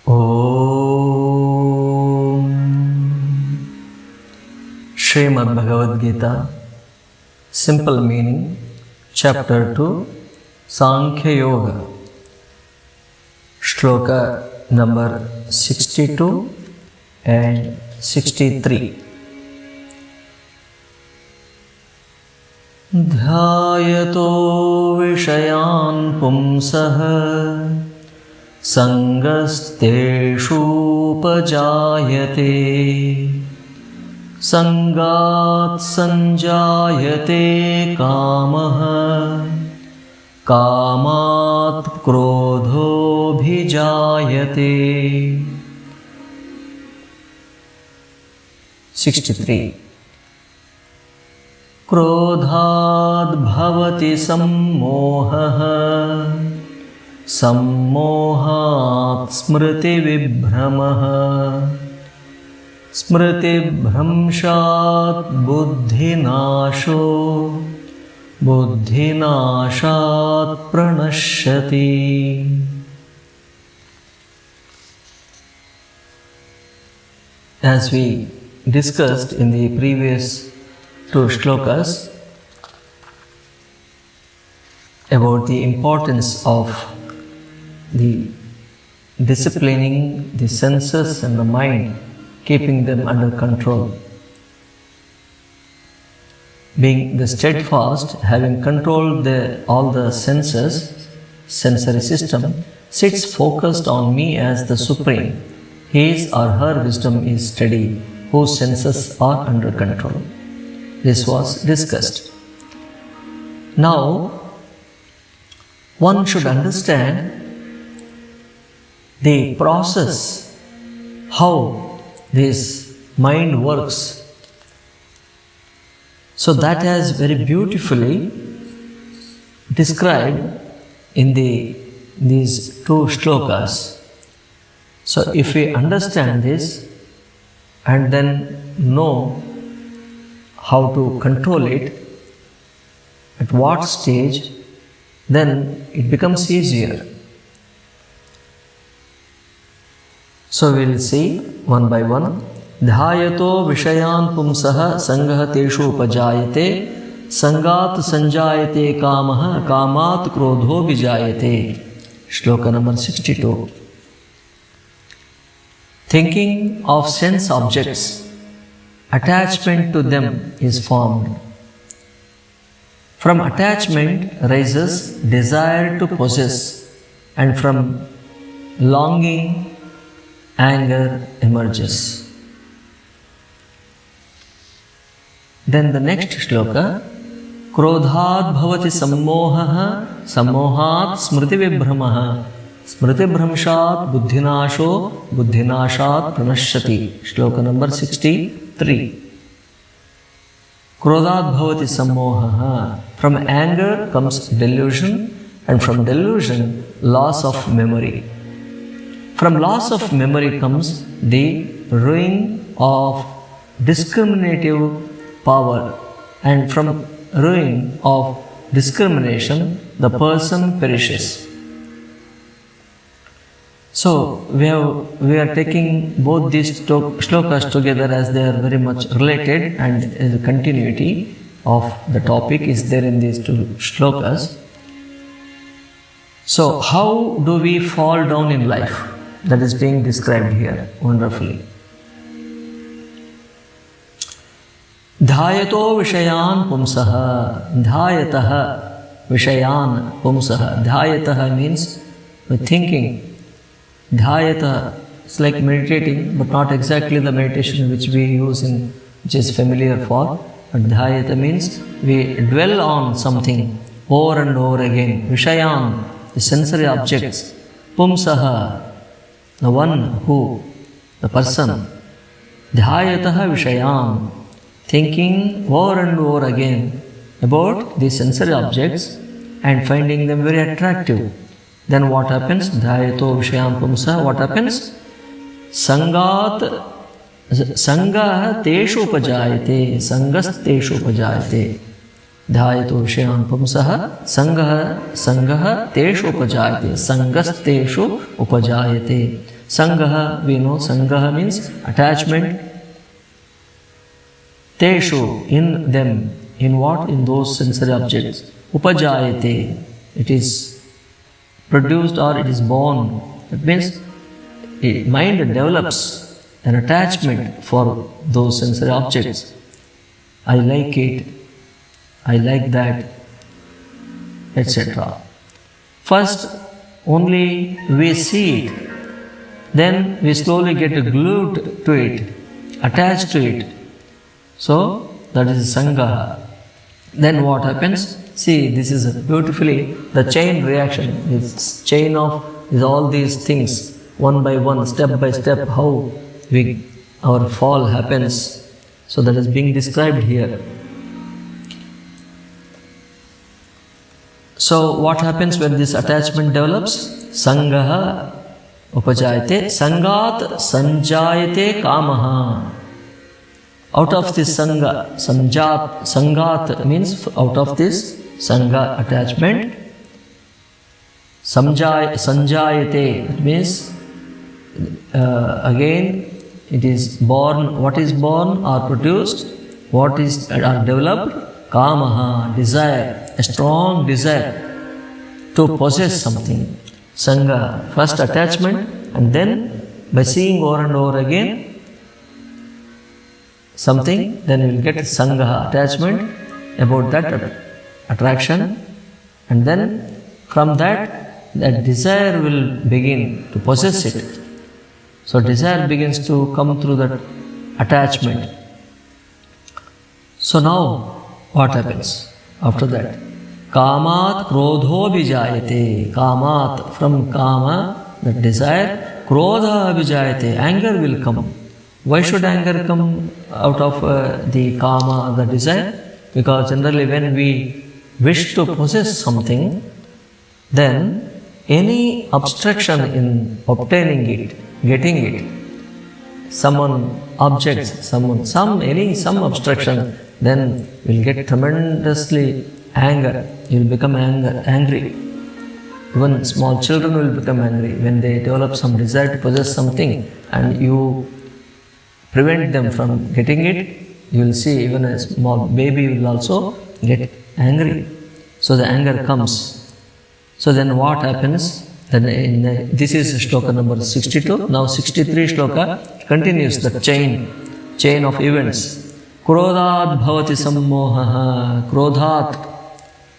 Om Srimad Bhagavad Gita, Simple Meaning, Chapter 2, Sankhya Yoga, Shloka number 62 and 63. Dhyayato Vishayan Pumsaha Sangasteshupajayate Sangat Sanjayate Kamaha Kamat Krodho Bhijayate. 63. Krodhat bhavati sammohaha Sammohat smriti vibhramaha Smriti bhramshat buddhinasho Buddhinashat pranashyati. As we discussed in the previous two shlokas about the importance of the disciplining the senses and the mind, keeping them under control. Being the steadfast, having controlled all the senses, sensory system, sits focused on me as the Supreme. His or her wisdom is steady, whose senses are under control. This was discussed. Now, one should understand the process, how this mind works. So that has very beautifully described in these two shlokas. So if we understand this and then know how to control it, at what stage, then it becomes easier. So we will see one by one. Dhyayato vishayan pumsaha sangaha teshu upajayate sangat sanjayate kamaha kamat krodho vijayate. Shloka number 62. Thinking of sense objects, attachment to them is formed. From attachment rises desire to possess, and from longing, anger emerges. Then the next shloka, Krodhat bhavati sammohaha sammohat smriti vibhramaha smriti bhramshat buddhinasho buddhinashat pranashyati. Shloka number 63. Krodhat bhavati sammohaha. From anger comes delusion, and from delusion, loss of memory. From loss of memory comes the ruin of discriminative power, and from ruin of discrimination, the person perishes. So we are taking both these shlokas together as they are very much related, and the continuity of the topic is there in these two shlokas. So how do we fall down in life? That is being described here wonderfully. Dhyayato vishayan pumsaha. Dhyayataha vishayan pumsaha. Dhyayataha means thinking. Dhyayata is like meditating, but not exactly the meditation which we use which is familiar for. But dhyayata means we dwell on something over and over again. Vishayan, the sensory objects. Pumsaha, the one who, the person. Dhyayataha vishayan, thinking over and over again about the sensory objects and finding them very attractive. Then what happens? Dhyayato vishayan pumsa. What happens? Sangat Sangha teshu upajayate, sangashteshu upajayate. Dhyayato vishayan pumsaha, sangaha teshu upajayate, sangashteshu upajayate. Sangaha, we know Sangaha means attachment. Teshu, in them. In what? In those sensory objects. Upajayate, it is produced or it is born. That means mind develops an attachment for those sensory objects. I like it, I like that, etc. First, only we see it, then we slowly get glued to it, attached to it. So, that is Sangaha. Then what happens? See, this is beautifully the chain reaction. This chain of is all these things, one by one, step by step, how our fall happens. So that is being described here. So what happens when this attachment develops? Sangaha upajayate, sangat sanjayate kamaha. Out of this sangat means out of this sanga attachment, sanjayate, it means again it is born. What is born or produced? What is developed? Kamaha, desire, a strong desire to possess something. Sanga, first attachment, and then by seeing over and over again something, then you will get Sangha, attachment about that attraction, and then from that desire will begin to possess it. So desire begins to come through that attachment. So now what happens after that? Kamat krodho vijayate. Kamat, from kama, the desire, krodha vijayate, anger will come. Why should anger come out of the kama, the desire? Because generally when we wish to possess something, then any obstruction in obtaining it, getting it, some obstruction, then will get tremendously anger. You will become angry. Even small children will become angry when they develop some desire to possess something, and you prevent them from getting it. You will see even a small baby will also get angry. So the anger comes. So then what happens? Then this is shloka number 62. Now 63 shloka continues the chain of events. Krodhat bhavati sammohaha. Krodhat.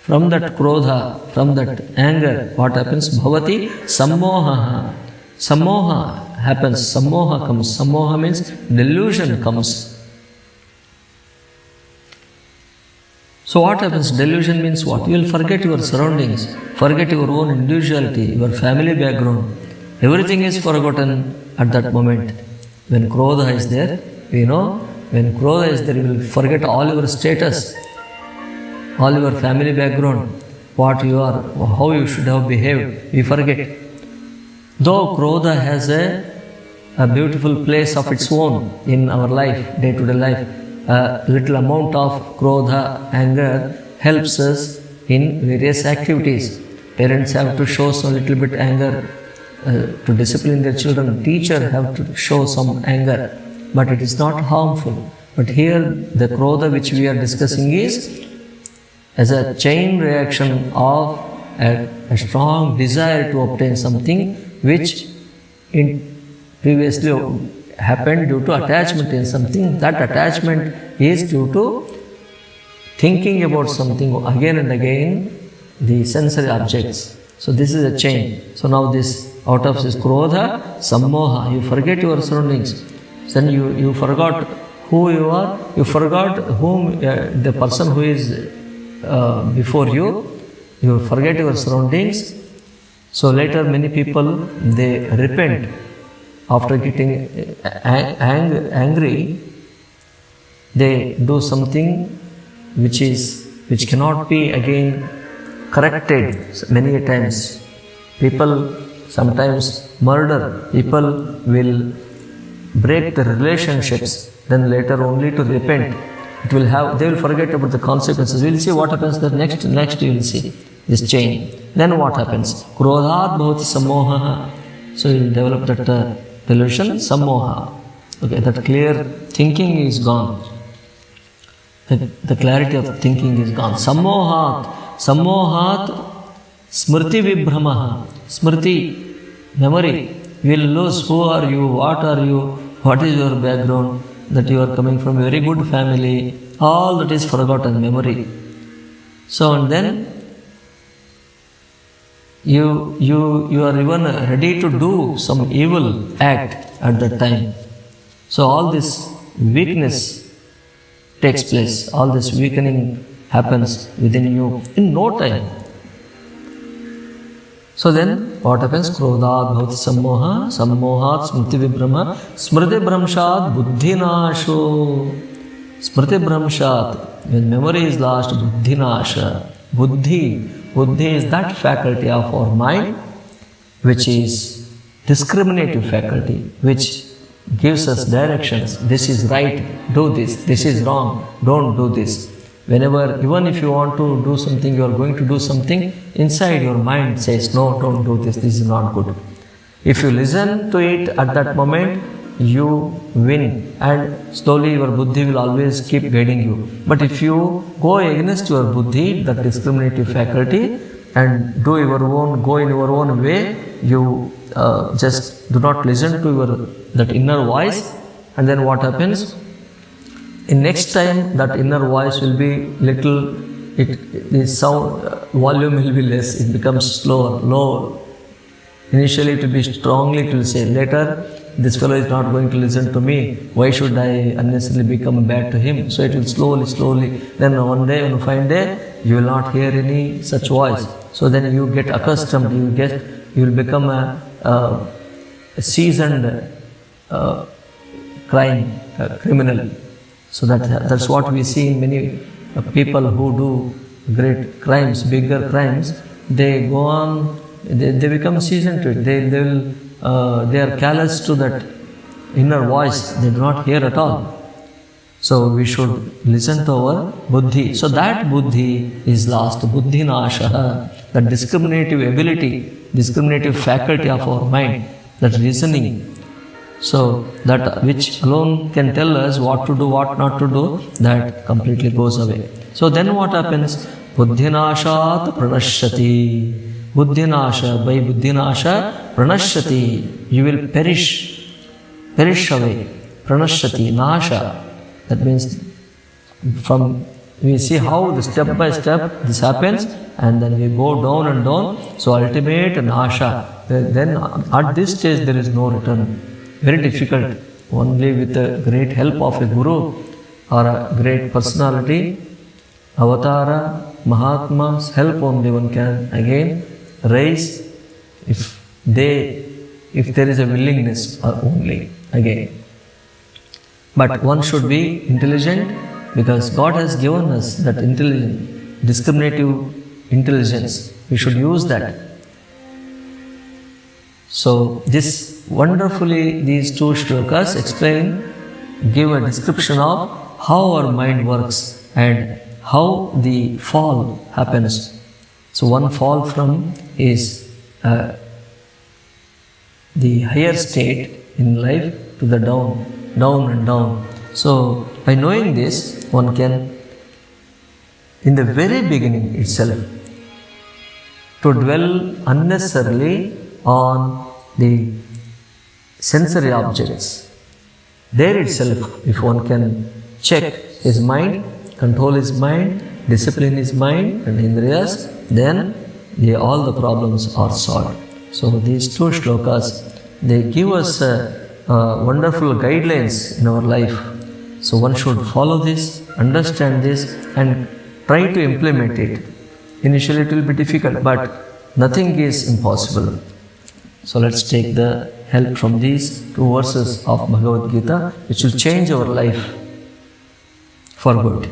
From that krodha, from that anger, what happens? Bhavati sammohaha. Sammoha happens. Sammoha comes. Sammoha means delusion comes. So what happens? Delusion means what? You will forget your surroundings, forget your own individuality, your family background. Everything is forgotten at that moment. When krodha is there, we know, when krodha is there, you will forget all your status, all your family background, what you are, how you should have behaved, we forget. Though krodha has a beautiful place of its own in our life, day-to-day life, a little amount of krodha, anger, helps us in various activities. Parents have to show some little bit anger to discipline their children. Teachers have to show some anger, but it is not harmful. But here the krodha which we are discussing is as a chain reaction of a strong desire to obtain something which previously happened due to attachment in something. That attachment is due to thinking about something again and again, the sensory objects. So this is a chain. So now this, out of this krodha, sammoha, you forget your surroundings. Then you forgot who you are, you forgot whom, the person who is before you, you forget your surroundings. So later many people, they repent after getting angry. They do something which cannot be again corrected many a times. People sometimes murder, people will break the relationships, then later only to repent. They will forget about the consequences. We will see what happens the next you will see this chain. Then what happens? Krodhat bhavati sammohaha. So you will develop that delusion, sammoha. Okay, that clear thinking is gone. The clarity of thinking is gone. Sammohat smriti vibhramaha. Smriti, memory. You will lose who are you, what is your background, that you are coming from a very good family. All that is forgotten, memory. So, and then you are even ready to do some evil act at that time. So all this weakness takes place, all this weakening happens within you in no time. So then what happens? Krodhat bhavati sammoha, sammohat smriti vibhrama, smriti bhramshat buddhinasho. Smriti bhramshat, when memory is lost, buddhinasha. Buddhi is that faculty of our mind which is discriminative faculty, which gives us directions. This is right, do this. This is wrong, don't do this. Whenever, even if you want to do something, you are going to do something, inside your mind says, no, don't do this, this is not good. If you listen to it at that moment, you win, and slowly your buddhi will always keep guiding you. But if you go against your buddhi, that discriminative faculty, and go in your own way, you just do not listen to that inner voice, and then what happens? In next time, that inner voice will be little, the sound volume will be less, it becomes slower, lower. Initially it will be strongly, it will say, later, this fellow is not going to listen to me, why should I unnecessarily become bad to him? So it will slowly, then one fine day, you will not hear any such voice. So then you get accustomed, you will become a seasoned criminal. So that's what we see in many people who do great crimes, bigger crimes. They go on, they become seasoned to it. They are callous to that inner voice. They do not hear at all. So we should listen to our buddhi. So that buddhi is lost. Buddhi nasha, that discriminative ability, discriminative faculty of our mind, that reasoning. So that which alone can tell us what to do, what not to do, that completely goes away. So then what happens? Buddhinashat pranashyati. Buddhinasha, by buddhinasha, pranashyati. You will perish away. Pranashyati, nasha. That means we see how the step by step this happens, and then we go down and down. So ultimate nasha. Then at this stage there is no return. Very difficult. Only with the great help of a guru or a great personality, avatara, Mahatma's help only one can again rise, if there is a willingness only again. But one should be intelligent, because God has given us that discriminative intelligence. We should use that. So these two shlokas give a description of how our mind works and how the fall happens. So one fall from is the higher state in life to the down and down. So by knowing this, one can, in the very beginning itself, to dwell unnecessarily on the sensory objects. There itself, if one can check his mind, control his mind, discipline his mind and indriyas, then all the problems are solved. So these two shlokas, they give us wonderful guidelines in our life. So one should follow this, understand this, and try to implement it. Initially it will be difficult, but nothing is impossible. So let's take the help from these two verses of Bhagavad Gita, which will change our life for good.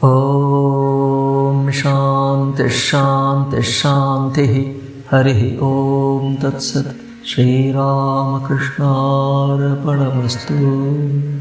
Om Shanti Shanti Shanti Harihi Om Tat Sat Shri Ramakrishna Arpanamastu.